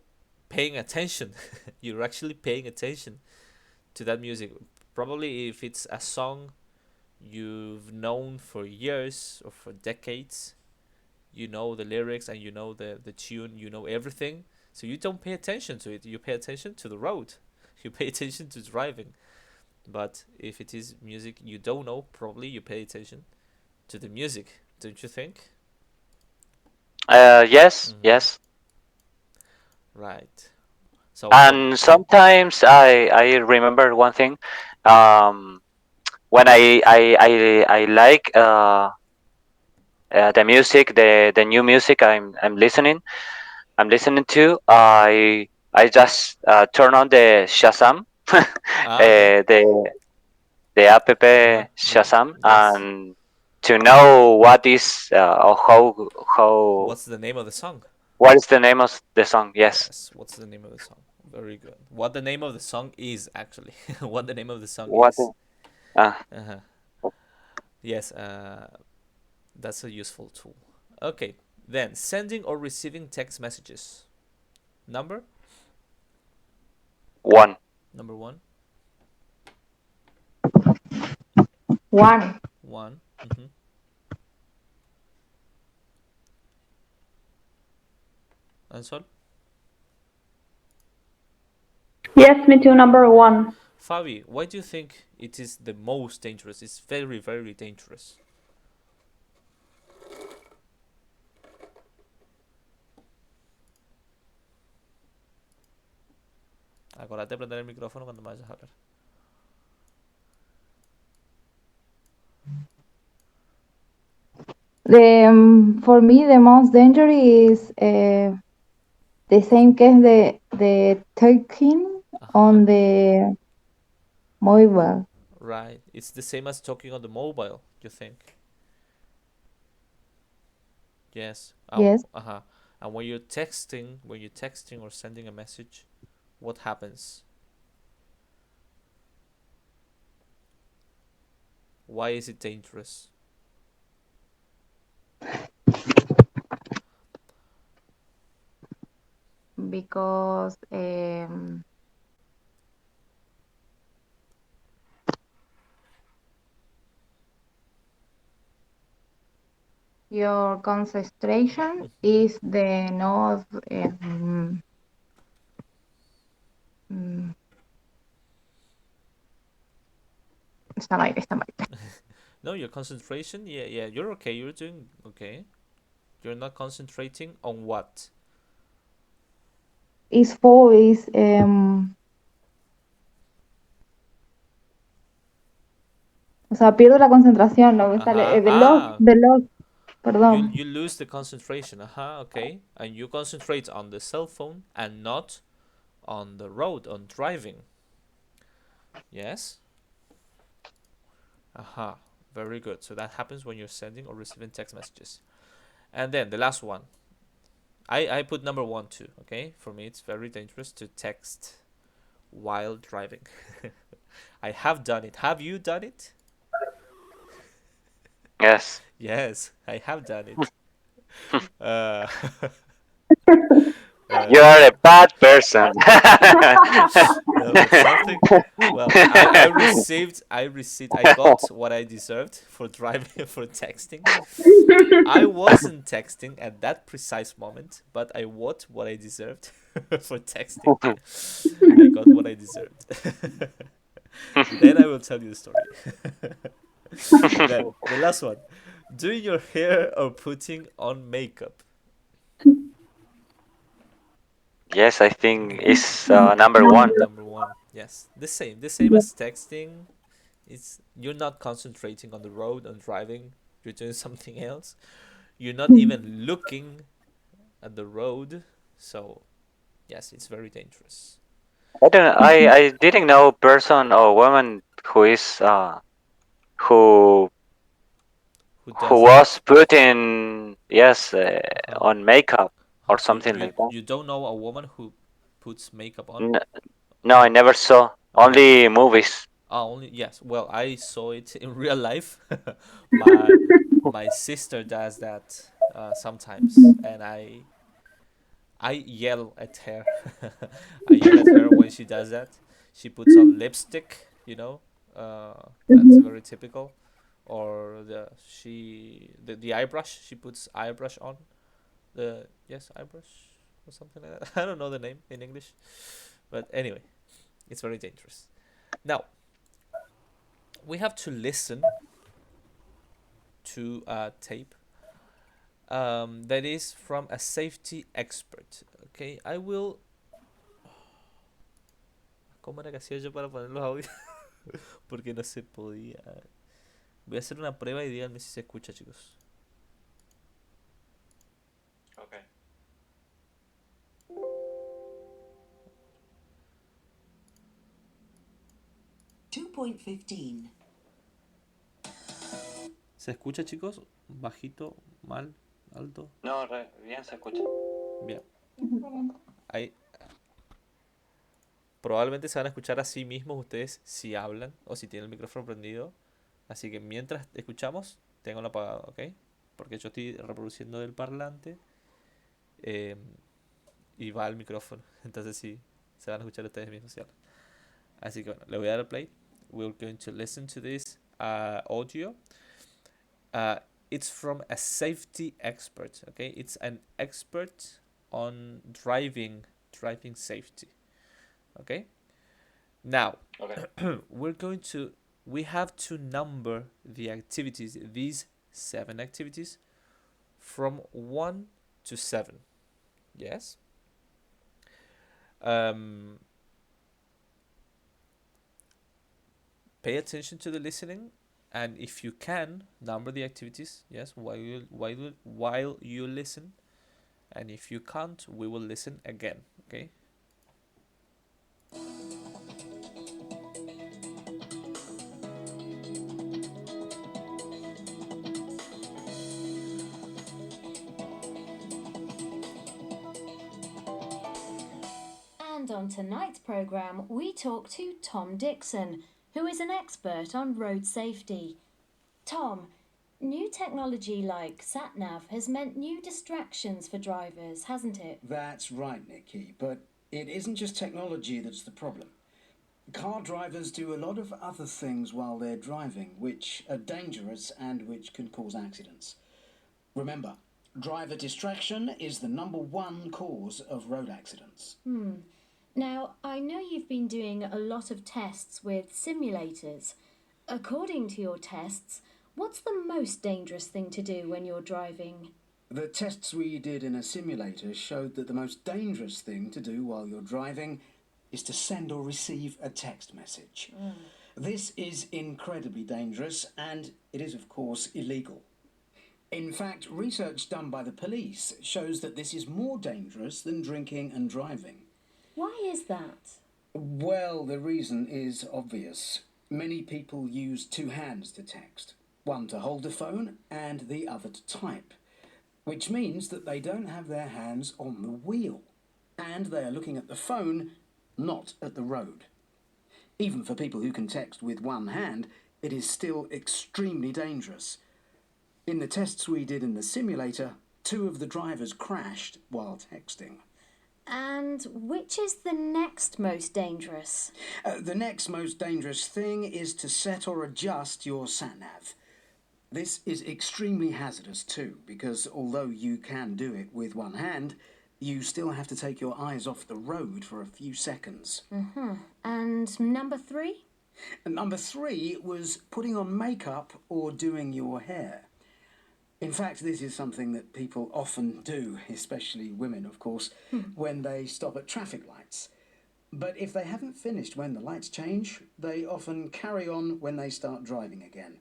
paying attention. You're actually paying attention to that music. Probably if it's a song you've known for years or for decades, you know the lyrics and you know the tune, you know everything. So you don't pay attention to it. You pay attention to the road. You pay attention to driving. But if it is music you don't know, probably you pay attention to the music, don't you think? Yes, Mm-hmm. yes. Right. So And sometimes I remember one thing. Um, when I like the music, the new music I'm listening to, I just turn on the Shazam, okay. the app Yeah. Shazam, Yes. and to know what is or how What's the name of the song? what is the name of the song. Yes. Yes. What's the name of the song? Very good. What the name of the song is actually? What the name of the song What? is? Uh, Uh-huh. Yes. That's a useful tool. Okay. Then sending or receiving text messages. Number one. number one. One. One. And so Yes, me too, number one. Fabi, why do you think it is the most dangerous? It's very, very dangerous. Acordate de prender el micrófono cuando me vayas a hablar. For me, the most danger is the same case the talking Uh-huh. on the mobile. Right. It's the same as talking on the mobile, you think? Yes. Yes, Uh-huh. And when you're texting or sending a message, what happens? Why is it dangerous? because your concentration Mm-hmm. is the not. Mm, está mal, está mal. No, your concentration, yeah, you're okay. You're doing okay. You're not concentrating on what? Is full is o sea, pierdo la concentración, no me sale. Uh-huh. The loss, You perdón. lose the concentration. Okay. And you concentrate on the cell phone and not on the road, on driving. Yes? Very good. So that happens when you're sending or receiving text messages. And then the last one. I put number one too, okay? For me it's very dangerous to text while driving. I have done it. Have you done it? Yes. Yes, I have done it. Uh, You uh, are a bad person. no, but something. Well, I got what I deserved for driving for texting. I wasn't texting at that precise moment, but I got what I deserved for texting. I got what I deserved. Then I will tell you the story. Then the last one: doing your hair or putting on makeup. Yes, I think it's number one. Number one. Yes, the same as texting. It's you're not concentrating on the road and driving. You're doing something else. You're not even looking at the road. So yes, it's very dangerous. I don't. I didn't know person or woman who is who Who who does was that? put in, yes, Uh-huh. on makeup or You something you like that. you don't know a woman who puts makeup on? N- no, I never saw. No. Only movies. Only yes. Well, I saw it in real life. my my sister does that sometimes, and I yell at her. I yell at her when she does that. She puts on lipstick, that's very typical. Or the eye brush. She puts eye brush on the yes eye brush or something like that. I don't know the name in English, but anyway, it's very dangerous. Now we have to listen to a tape that is from a safety expert. Okay, I will. ¿Cómo era que hacía yo para poner los audios? Porque no se podía. Voy a hacer una prueba y díganme si se escucha, chicos. Okay. 2.15. ¿Se escucha, chicos? Bajito, mal, alto. No, bien se escucha. Bien. Ahí. Probablemente se van a escuchar a sí mismos ustedes si hablan o si tienen el micrófono prendido. Así que mientras escuchamos, tenganlo apagado, ¿ok? Porque yo estoy reproduciendo del parlante eh, y va al micrófono. Entonces sí, se van a escuchar ustedes mismos si hablan. Así que bueno, le voy a dar play. We're going to listen to this audio. It's from a safety expert, okay? It's an expert on driving safety, okay? Now, Okay. we have to number the activities, these 7 activities, from 1 to 7. Yes? Pay attention to the listening, and if you can, number the activities, yes, while you listen. And if you can't, we will listen again, okay? And on tonight's programme, we talk to Tom Dixon, who is an expert on road safety. Tom, new technology like Sat Nav has meant new distractions for drivers, hasn't it? That's right, Nikki, but it isn't just technology that's the problem. Car drivers do a lot of other things while they're driving, which are dangerous and which can cause accidents. Remember, driver distraction is the #1 cause of road accidents. Now, I know you've been doing a lot of tests with simulators. According to your tests, what's the most dangerous thing to do when you're driving? The tests we did in a simulator showed that the most dangerous thing to do while you're driving is to send or receive a text message. This is incredibly dangerous and it is, of course, illegal. In fact, research done by the police shows that this is more dangerous than drinking and driving. Why is that? Well, the reason is obvious. Many people use 2 hands to text, one to hold the phone and the other to type, which means that they don't have their hands on the wheel, and they are looking at the phone, not at the road. Even for people who can text with 1 hand, it is still extremely dangerous. In the tests we did in the simulator, 2 of the drivers crashed while texting. And which is the next most dangerous? The next most dangerous thing is to set or adjust your Sat Nav. This is extremely hazardous too, because although you can do it with 1 hand, you still have to take your eyes off the road for a few seconds. And number 3? And number 3 was putting on makeup or doing your hair. In fact, this is something that people often do, especially women, of course, when they stop at traffic lights. But if they haven't finished when the lights change, they often carry on when they start driving again.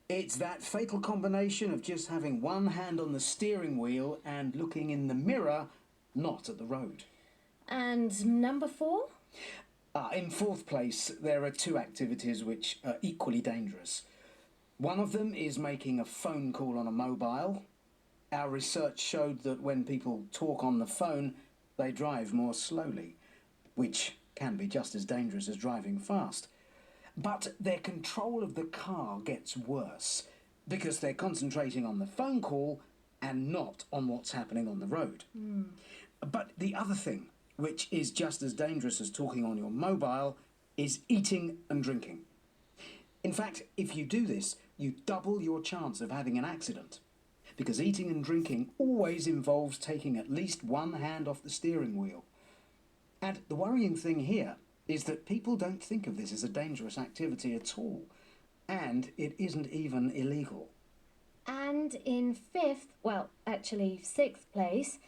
It's that fatal combination of just having one hand on the steering wheel and looking in the mirror, not at the road. And number 4? In fourth place, there are two activities which are equally dangerous. One of them is making a phone call on a mobile. Our research showed that when people talk on the phone, they drive more slowly, which can be just as dangerous as driving fast. But their control of the car gets worse because they're concentrating on the phone call and not on what's happening on the road. But the other thing, which is just as dangerous as talking on your mobile, is eating and drinking. In fact, if you do this, you double your chance of having an accident, because eating and drinking always involves taking at least one hand off the steering wheel. And the worrying thing here is that people don't think of this as a dangerous activity at all, and it isn't even illegal. And in 5th, well, actually 6th place,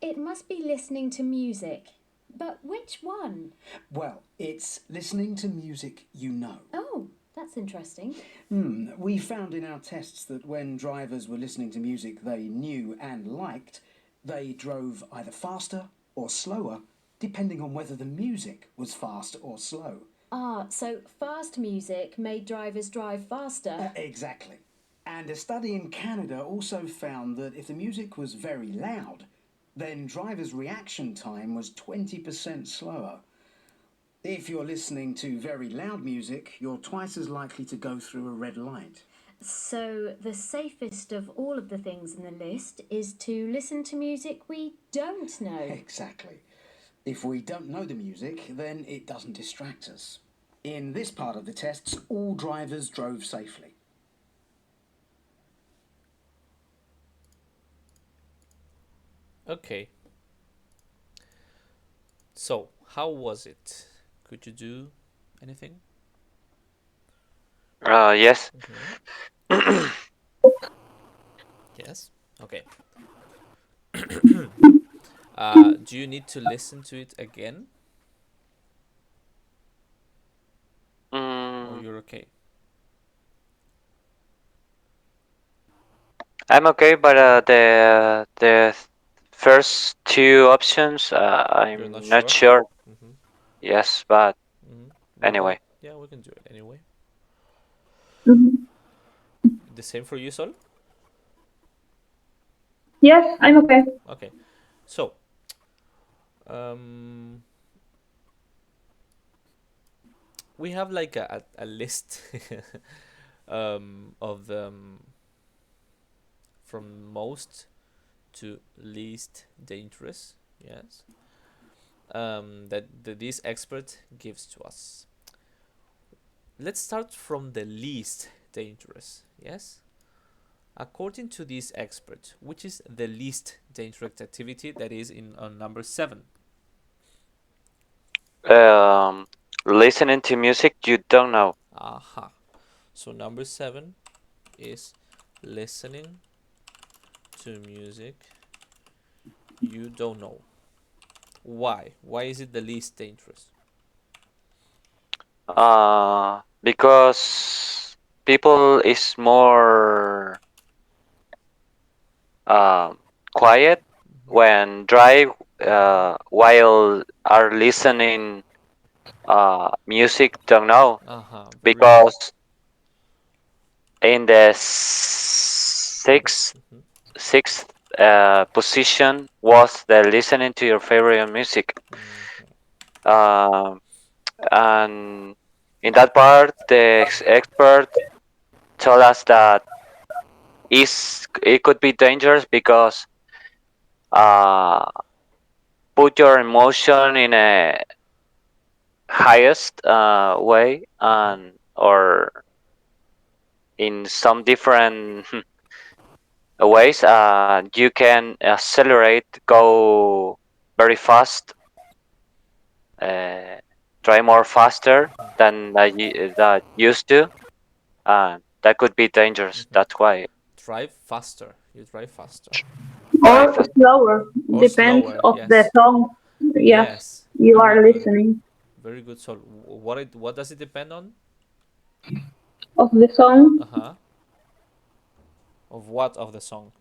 it must be listening to music. But which one? Well, it's listening to music you know. Oh, that's interesting. We found in our tests that when drivers were listening to music they knew and liked, they drove either faster or slower, depending on whether the music was fast or slow. Ah, so fast music made drivers drive faster. Exactly. And a study in Canada also found that if the music was very loud, then drivers' reaction time was 20% slower. If you're listening to very loud music, you're twice as likely to go through a red light. So the safest of all of the things in the list is to listen to music we don't know. Exactly. If we don't know the music, then it doesn't distract us. In this part of the tests, all drivers drove safely. Okay. So, how was it? Could you do anything? Yes. Yes. Okay. Do you need to listen to it again, or Mm, you're okay? I'm okay, but the first two options, You're not I'm not sure. sure. Mm-hmm. Yes, but Mm-hmm. anyway. Yeah, we can do it anyway. Mhm. The same for you, Sol. Yes, I'm okay. Okay. So, um, we have like a list of from most to least dangerous. Yes. That this expert gives to us. Let's start from the least dangerous. Yes. According to this expert, which is the least dangerous activity that is in on number 7? Um, Listening to music you don't know. Aha. So number 7 is listening to music you don't know. Why? Why is it the least dangerous? Because people is more um quiet when drive, while are listening music don't know, Aha, very good. because in the Mhm. sixth position was the listening to your favorite music. Mhm. Um, and in that part, the expert told us that it could be dangerous because uh, put your emotion in a highest way, Mhm. and or in some different ways, you can accelerate, go very fast, uh, try more faster Mhm. than that used to, and that could be dangerous. Mhm. That's why. drive faster. You drive faster. Or Drive. slower, Or depends slower, of the yes. song. Yes, Yes. you Very are good. listening Very good. So what does it depend on? of the song. Uh-huh. Of what of the song?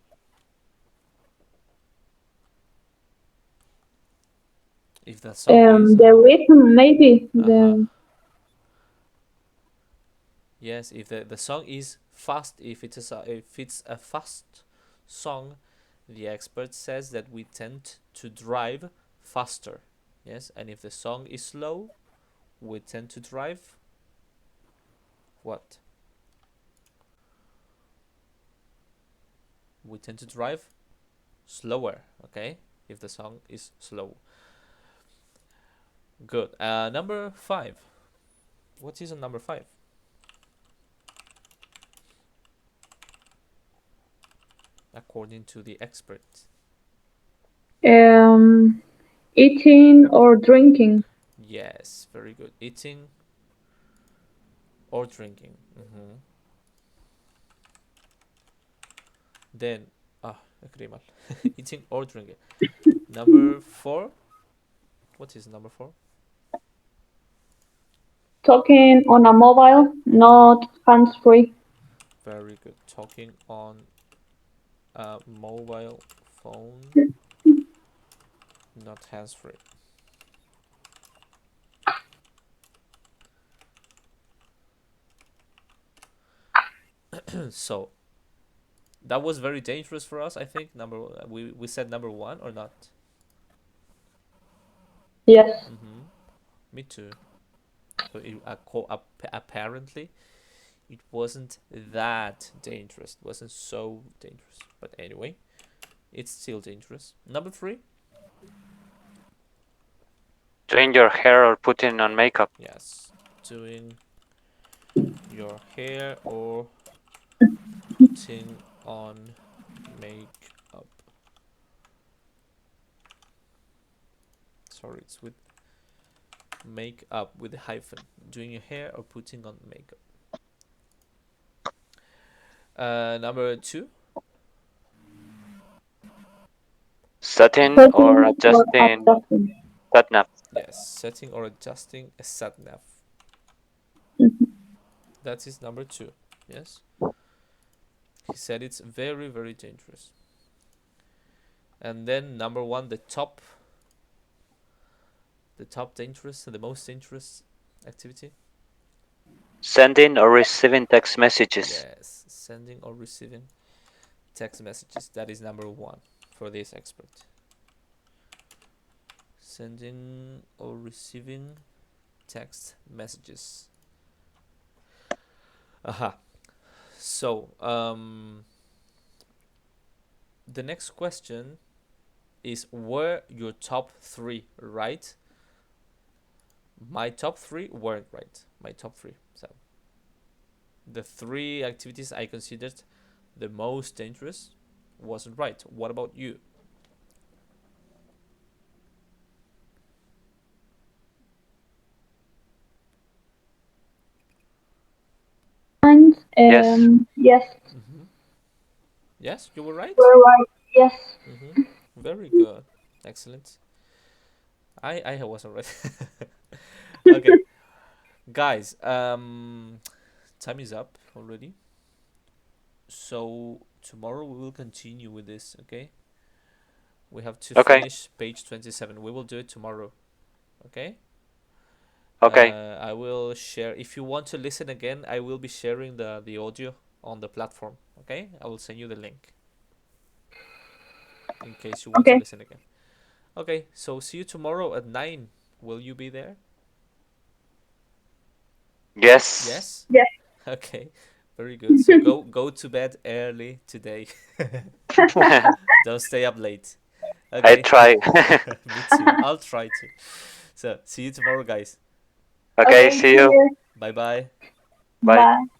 If the song is The rhythm, maybe uh-huh. the Yes, if the song is fast, if it's a fast song, the expert says that we tend to drive faster. Yes, and if the song is slow, we tend to drive what? We tend to drive slower, okay? If the song is slow. Good. Number 5. What is on number 5? According to the expert. um, eating or drinking. Yes, very good. Eating or drinking. Then, escribí mal. Eating or drinking. Number 4. What is number 4? Talking on a mobile, not hands-free. Very good. Talking on a mobile phone, not hands-free. So that was very dangerous for us. I think we said number 1 or not? Yes. Me too. So apparently it wasn't that dangerous. It wasn't so dangerous. But anyway, it's still dangerous. Number 3. Doing your hair or putting on makeup. Yes, doing your hair or putting on makeup. Sorry, it's with makeup with a hyphen. Doing your hair or putting on makeup. Number 2. Setting or Setting or adjusting adjusting. Sat Nav. Yes, setting or adjusting a sat nav. Mhm. That is number 2. Yes. He said it's very, very dangerous. And then number 1, the top dangerous, the most dangerous activity. Sending or receiving text messages. Yes, sending or receiving text messages. That is number 1 for this expert. Sending or receiving text messages. Aha. So, the next question is, were your top 3 right? My top 3 weren't right. My top 3. So, the 3 activities I considered the most dangerous wasn't right. What about you? And Yes. yes, Yes, you were right. we're right. Yes. Very good. Excellent. I wasn't right. Okay, guys. Time is up already. So tomorrow we will continue with this. Okay. We have to Okay. finish page 27. We will do it tomorrow. Okay. Okay. I will share. If you want to listen again, I will be sharing the audio on the platform. Okay. I will send you the link in case you want to Okay. listen again. Okay. So see you tomorrow at 9. Will you be there? Yes. Yes. Yes. Okay, very good. So go to bed early today. Don't stay up late. I Okay. try. Me too. I'll try to. So see you tomorrow, guys. Okay, Okay, see see you. you. Bye bye. Bye. Bye.